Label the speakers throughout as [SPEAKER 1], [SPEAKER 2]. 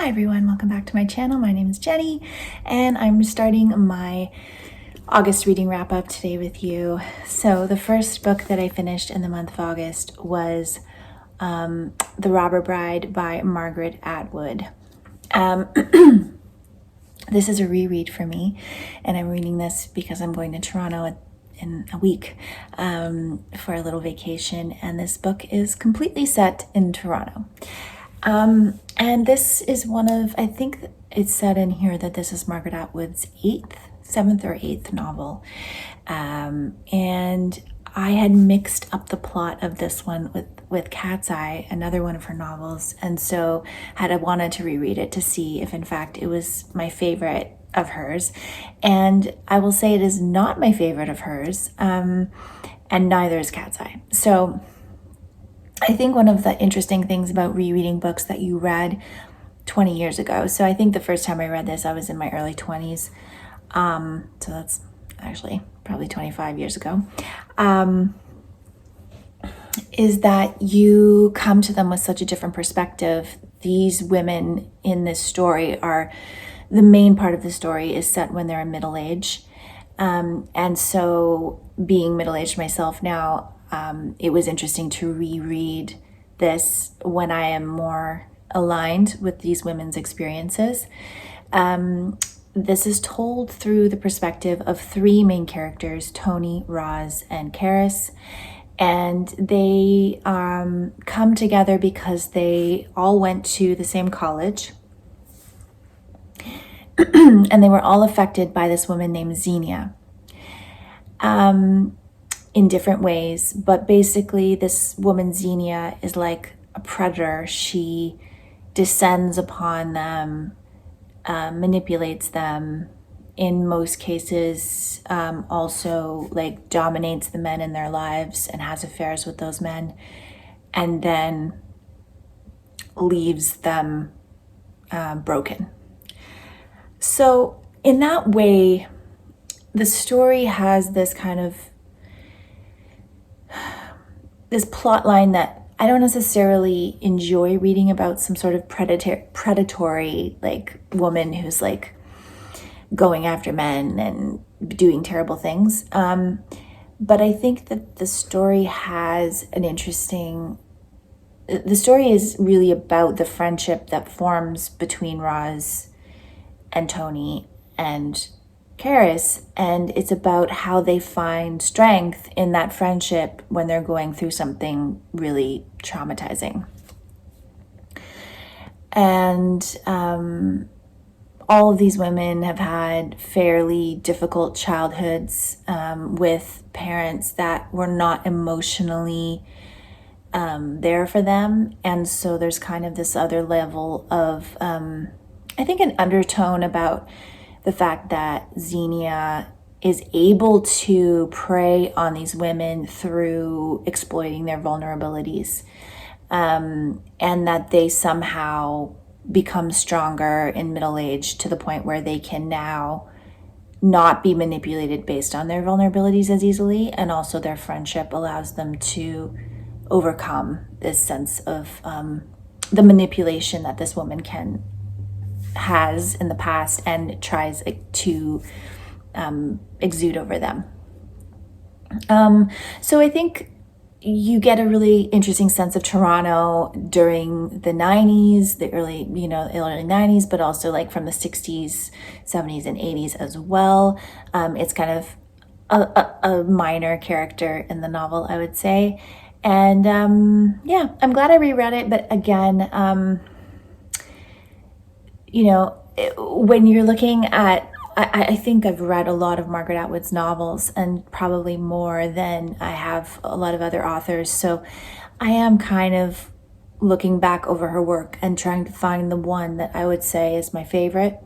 [SPEAKER 1] Hi everyone, welcome back to my channel. My name is Jenny and I'm starting my August reading wrap up today with you. So the first book that I finished in the month of August was The Robber Bride by Margaret Atwood. This is a reread for me, and I'm reading this because I'm going to Toronto in a week for a little vacation, and this book is completely set in Toronto. And this is one of, I think it said in here that this is Margaret Atwood's seventh or eighth novel. And I had mixed up the plot of this one with Cat's Eye, another one of her novels. And so I wanted to reread it to see if in fact it was my favorite of hers. And I will say it is not my favorite of hers. And neither is Cat's Eye. So I think one of the interesting things about rereading books that you read 20 years ago. So I think the first time I read this, I was in my early 20s. So that's actually probably 25 years ago. Is that you come to them with such a different perspective. These women in this story the main part of the story is set when they're in middle age. And so being middle-aged myself now, it was interesting to reread this when I am more aligned with these women's experiences. This is told through the perspective of three main characters, Tony, Roz, and Karis. And they come together because they all went to the same college. And they were all affected by this woman named Xenia. In different ways, but basically this woman Xenia is like a predator. She descends upon them, manipulates them, in most cases also like dominates the men in their lives and has affairs with those men, and then leaves them broken. So in that way, the story has this kind of this plot line that I don't necessarily enjoy reading about, some sort of predatory like woman who's like going after men and doing terrible things. But I think that the story has the story is really about the friendship that forms between Roz and Tony and Karis, and it's about how they find strength in that friendship when they're going through something really traumatizing. And all of these women have had fairly difficult childhoods with parents that were not emotionally there for them. And so there's kind of this other level of, I think, an undertone about the fact that Xenia is able to prey on these women through exploiting their vulnerabilities, and that they somehow become stronger in middle age to the point where they can now not be manipulated based on their vulnerabilities as easily, and also their friendship allows them to overcome this sense of the manipulation that this woman has in the past and tries to exude over them. So I think you get a really interesting sense of Toronto during the 90s, the early 90s, but also like from the 60s, 70s, and 80s as well. It's kind of a minor character in the novel, I would say. And yeah, I'm glad I reread it, but again, when you're looking at, I think I've read a lot of Margaret Atwood's novels, and probably more than I have a lot of other authors. So I am kind of looking back over her work and trying to find the one that I would say is my favorite.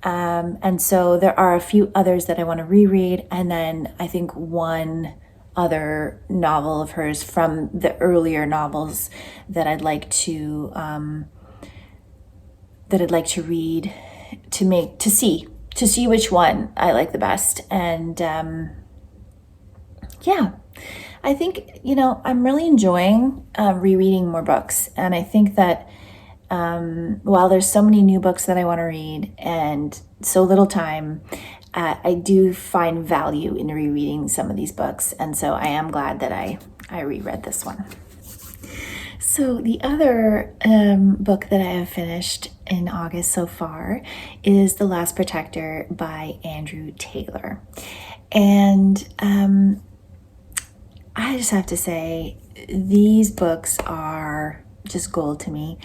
[SPEAKER 1] And so there are a few others that I want to reread. And then I think one other novel of hers from the earlier novels that I'd like to read to see which one I like the best. And yeah, I think I'm really enjoying rereading more books, and I think that while there's so many new books that I want to read and so little time, I do find value in rereading some of these books. And so I am glad that I reread this one. So the other book that I have finished in August so far is The Last Protector by Andrew Taylor. And I just have to say, these books are just gold to me.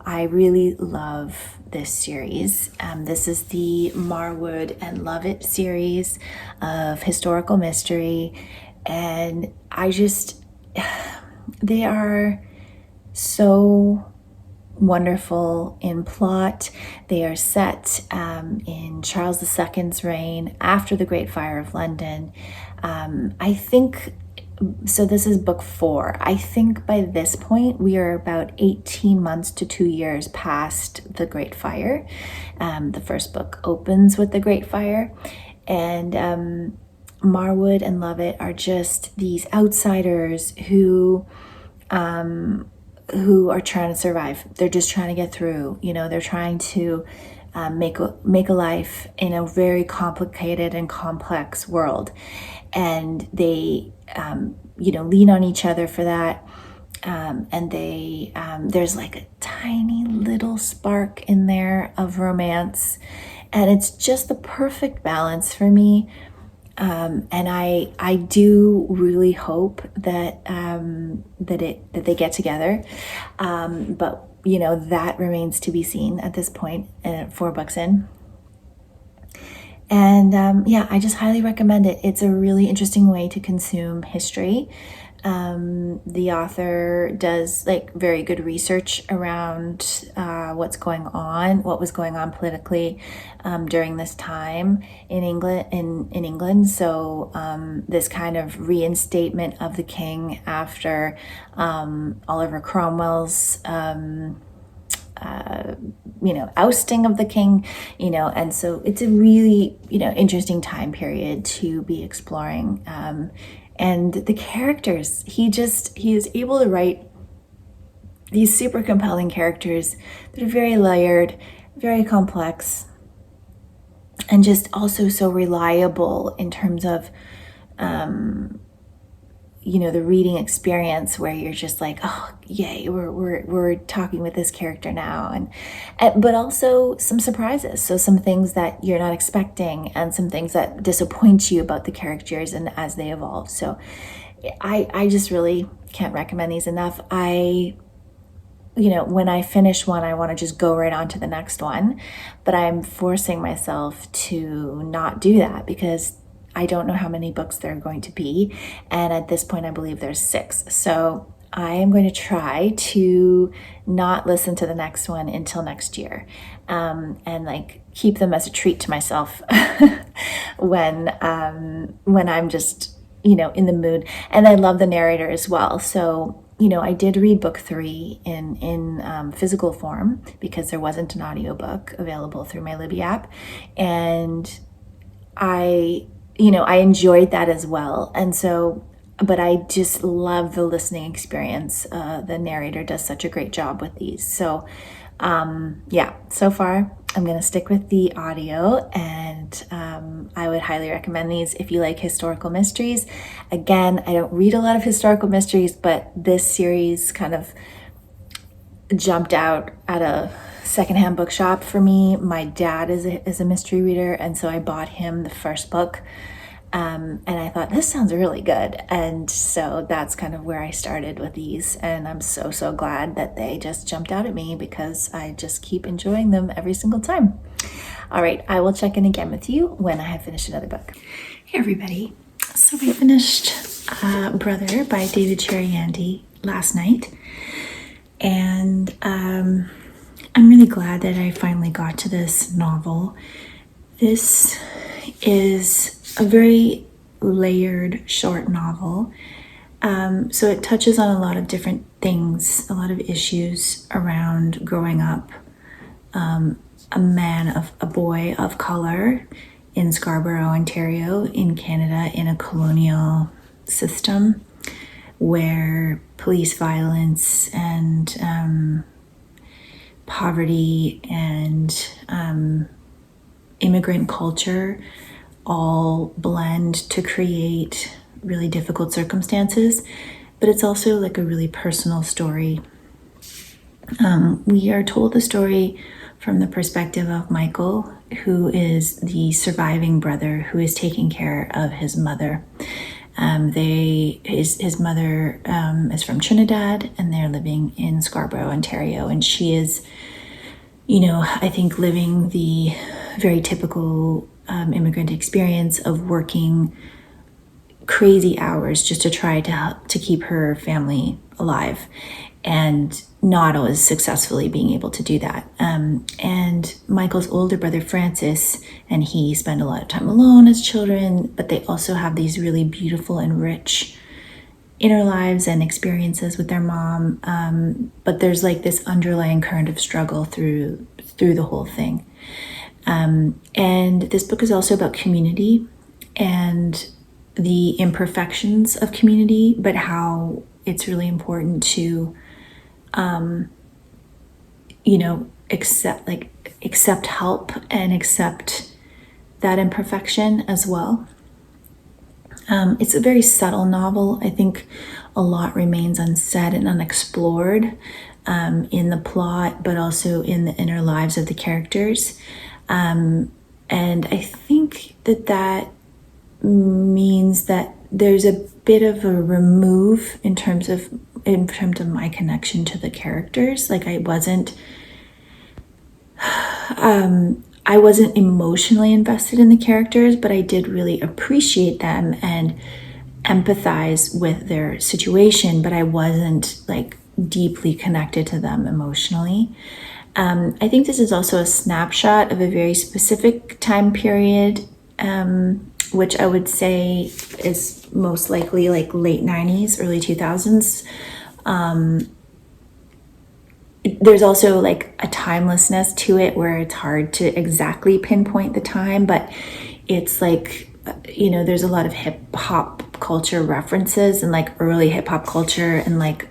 [SPEAKER 1] I really love this series. This is the Marwood and Lovett series of historical mystery. And they are so wonderful in plot. They are set in Charles II's reign after the Great Fire of London. I think, so this is book 4. I think by this point we are about 18 months to 2 years past the Great Fire. The first book opens with the Great Fire, and Marwood and Lovett are just these outsiders who are trying to survive. They're just trying to get through. They're trying to make a life in a very complicated and complex world, and they lean on each other for that. And there's like a tiny little spark in there of romance, and it's just the perfect balance for me. And I do really hope that they get together, but that remains to be seen at this point, 4 books in. And I just highly recommend it. It's a really interesting way to consume history. The author does very good research around what was going on politically during this time in England. So this kind of reinstatement of the king after Oliver Cromwell's ousting of the king, and so it's a really, interesting time period to be exploring. And the characters, he is able to write these super compelling characters that are very layered, very complex, and just also so reliable in terms of, the reading experience, where you're just like, oh, yay, we're talking with this character now, and but also some surprises. So some things that you're not expecting, and some things that disappoint you about the characters and as they evolve. So I just really can't recommend these enough. When I finish one, I want to just go right on to the next one, but I'm forcing myself to not do that because I don't know how many books there are going to be. And at this point, I believe there's 6. So I am going to try to not listen to the next one until next year, and keep them as a treat to myself when I'm just, in the mood. And I love the narrator as well. So, I did read book 3 in physical form because there wasn't an audiobook available through my Libby app. And I enjoyed that as well. And so, but I just love the listening experience. The narrator does such a great job with these. So, so far I'm going to stick with the audio, and I would highly recommend these if you like historical mysteries. Again, I don't read a lot of historical mysteries, but this series kind of jumped out at a secondhand bookshop for me. My dad is a mystery reader, and so I bought him the first book, and I thought, this sounds really good. And so that's kind of where I started with these, and I'm so glad that they just jumped out at me because I just keep enjoying them every single time. All right, I will check in again with you when I have finished another book. Hey everybody, so we finished Brother by David Chariandy last night, and I'm really glad that I finally got to this novel. This is a very layered short novel. So it touches on a lot of different things, a lot of issues around growing up a boy of color in Scarborough, Ontario, in Canada, in a colonial system where police violence and poverty and immigrant culture all blend to create really difficult circumstances, but it's also like a really personal story. We are told the story from the perspective of Michael, who is the surviving brother who is taking care of his mother. His mother is from Trinidad, and they're living in Scarborough, Ontario, and she is, I think, living the very typical immigrant experience of working crazy hours just to try to keep her family alive, and not always successfully being able to do that. And Michael's older brother Francis and he spend a lot of time alone as children, but they also have these really beautiful and rich inner lives and experiences with their mom. But there's like this underlying current of struggle through the whole thing. And this book is also about community and the imperfections of community, but how it's really important to accept help and accept that imperfection as well. It's a very subtle novel. I think a lot remains unsaid and unexplored in the plot, but also in the inner lives of the characters. And I think that means that there's a bit of a remove in terms of my connection to the characters. Like I wasn't emotionally invested in the characters, but I did really appreciate them and empathize with their situation, but I wasn't like deeply connected to them emotionally. I think this is also a snapshot of a very specific time period, which I would say is most likely like late 90s, early 2000s. There's also like a timelessness to it where it's hard to exactly pinpoint the time, but it's like, there's a lot of hip hop culture references and like early hip hop culture and like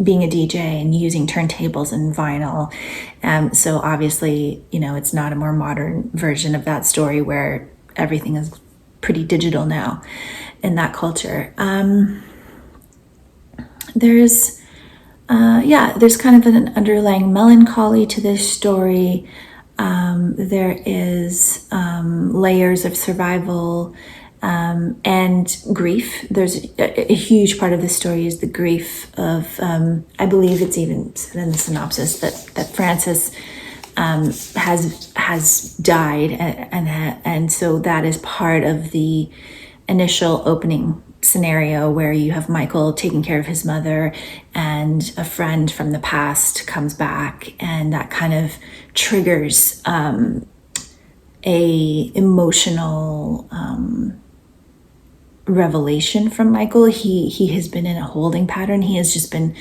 [SPEAKER 1] being a DJ and using turntables and vinyl. So obviously, it's not a more modern version of that story where everything is pretty digital now in that culture. There's kind of an underlying melancholy to this story. There is layers of survival and grief. There's a huge part of the story is the grief of, I believe it's even said in the synopsis that Francis has died, and so that is part of the initial opening scenario where you have Michael taking care of his mother and a friend from the past comes back, and that kind of triggers a emotional revelation from Michael. He has been in a holding pattern. He has just been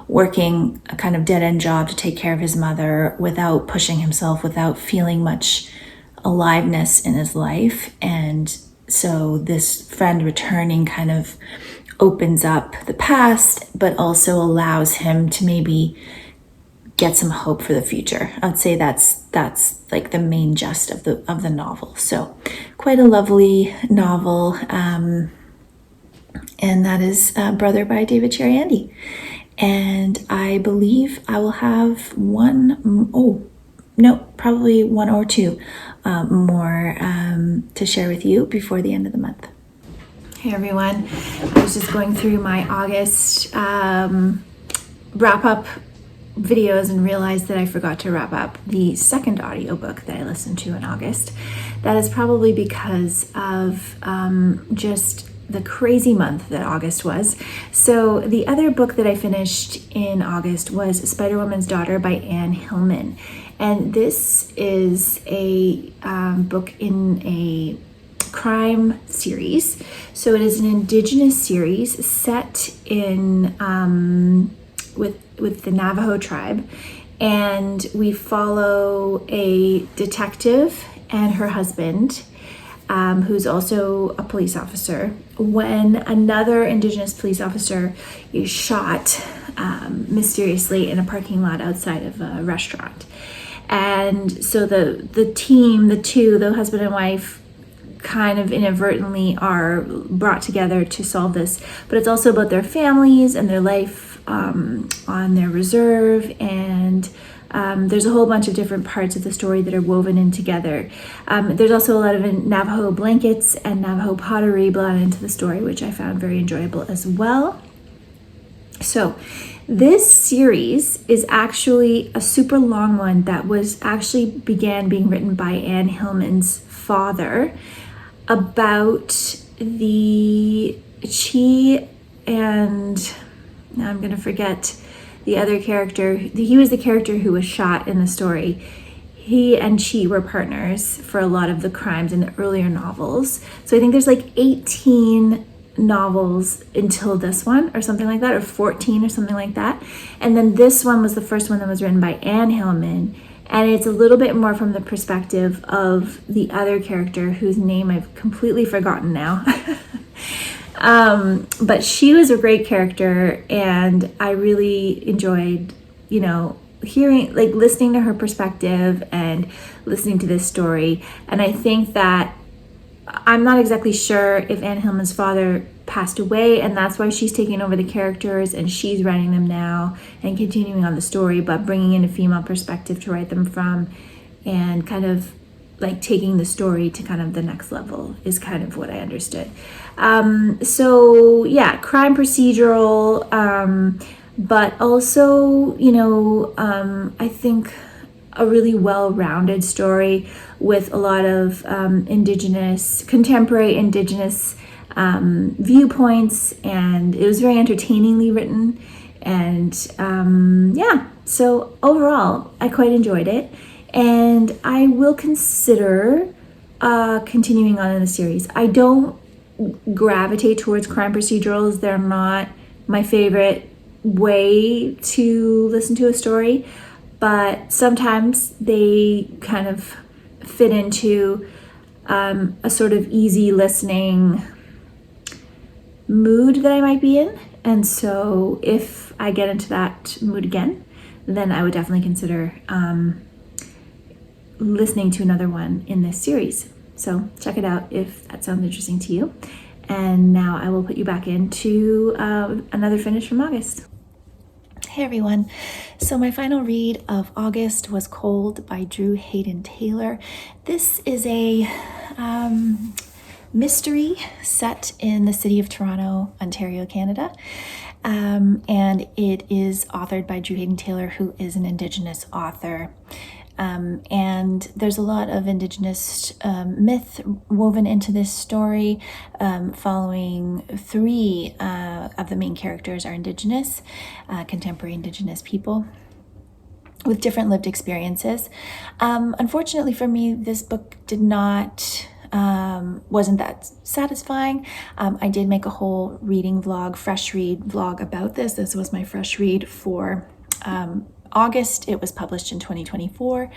[SPEAKER 1] working a kind of dead-end job to take care of his mother without pushing himself, without feeling much aliveness in his life. And so this friend returning kind of opens up the past, but also allows him to maybe get some hope for the future. I'd say that's like the main gist of the novel. So quite a lovely novel. And that is Brother by David Chariandy. And I believe I will have probably one or two more to share with you before the end of the month. Hey everyone, I was just going through my August wrap-up videos and realized that I forgot to wrap up the second audiobook that I listened to in August. That is probably because of just the crazy month that August was. So the other book that I finished in August was Spider-Woman's Daughter by Anne Hillman. And this is a book in a crime series. So it is an Indigenous series set in with the Navajo tribe, and we follow a detective and her husband, who's also a police officer, when another Indigenous police officer is shot mysteriously in a parking lot outside of a restaurant. And so the team, the husband and wife, kind of inadvertently are brought together to solve this. But it's also about their families and their life on their reserve, and there's a whole bunch of different parts of the story that are woven in together. There's also a lot of Navajo blankets and Navajo pottery brought into the story, which I found very enjoyable as well. So this series is actually a super long one that was actually began being written by Anne Hillman's father, about she and, now I'm going to forget the other character. He was the character who was shot in the story. He and she were partners for a lot of the crimes in the earlier novels. So I think there's like 18 novels until this one or something like that, or 14 or something like that. And then this one was the first one that was written by Anne Hillman. And it's a little bit more from the perspective of the other character whose name I've completely forgotten now. But she was a great character, and I really enjoyed, hearing, like, listening to her perspective and listening to this story. And I think that I'm not exactly sure if Anne Hillman's father passed away, and that's why she's taking over the characters and she's writing them now and continuing on the story, but bringing in a female perspective to write them from, and kind of like taking the story to kind of the next level is kind of what I understood. So yeah, crime procedural, but also, I think a really well-rounded story with a lot of contemporary indigenous viewpoints, and it was very entertainingly written. And so overall, I quite enjoyed it, and I will consider continuing on in the series. I don't gravitate towards crime procedurals. They're not my favorite way to listen to a story, but sometimes they kind of fit into a sort of easy listening mood that I might be in. And so if I get into that mood again, then I would definitely consider listening to another one in this series. So check it out if that sounds interesting to you. And now I will put you back into another finish from August. Hey everyone. So my final read of August was Cold by Drew Hayden Taylor. This is a mystery set in the city of Toronto, Ontario, Canada. And it is authored by Drew Hayden Taylor, who is an Indigenous author. And there's a lot of Indigenous myth woven into this story. Following three of the main characters are Indigenous, contemporary Indigenous people with different lived experiences. Unfortunately for me, this book wasn't that satisfying. I did make a whole fresh read vlog about this. This was my fresh read for August. It was published in 2024.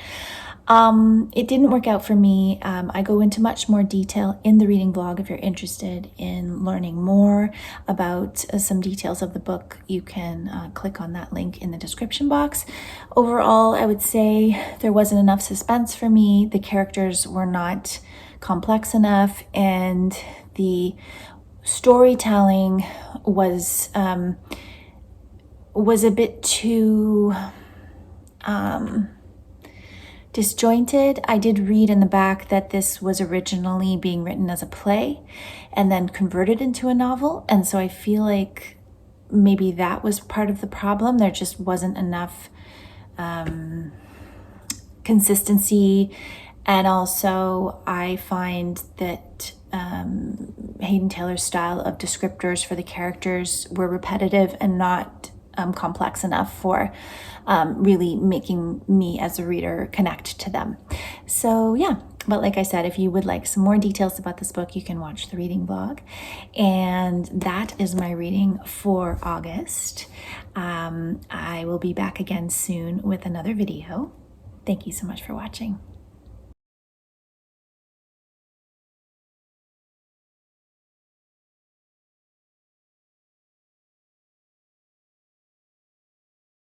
[SPEAKER 1] It didn't work out for me. I go into much more detail in the reading vlog. If you're interested in learning more about some details of the book, you can click on that link in the description box. Overall, I would say there wasn't enough suspense for me. The characters were not complex enough, and the storytelling was a bit too disjointed. I did read in the back that this was originally being written as a play and then converted into a novel, and so I feel like maybe that was part of the problem. There just wasn't enough consistency. And also, I find that Hayden Taylor's style of descriptors for the characters were repetitive and not complex enough for really making me as a reader connect to them. So yeah, but like I said, if you would like some more details about this book, you can watch the reading vlog. And that is my reading for August. I will be back again soon with another video. Thank you so much for watching.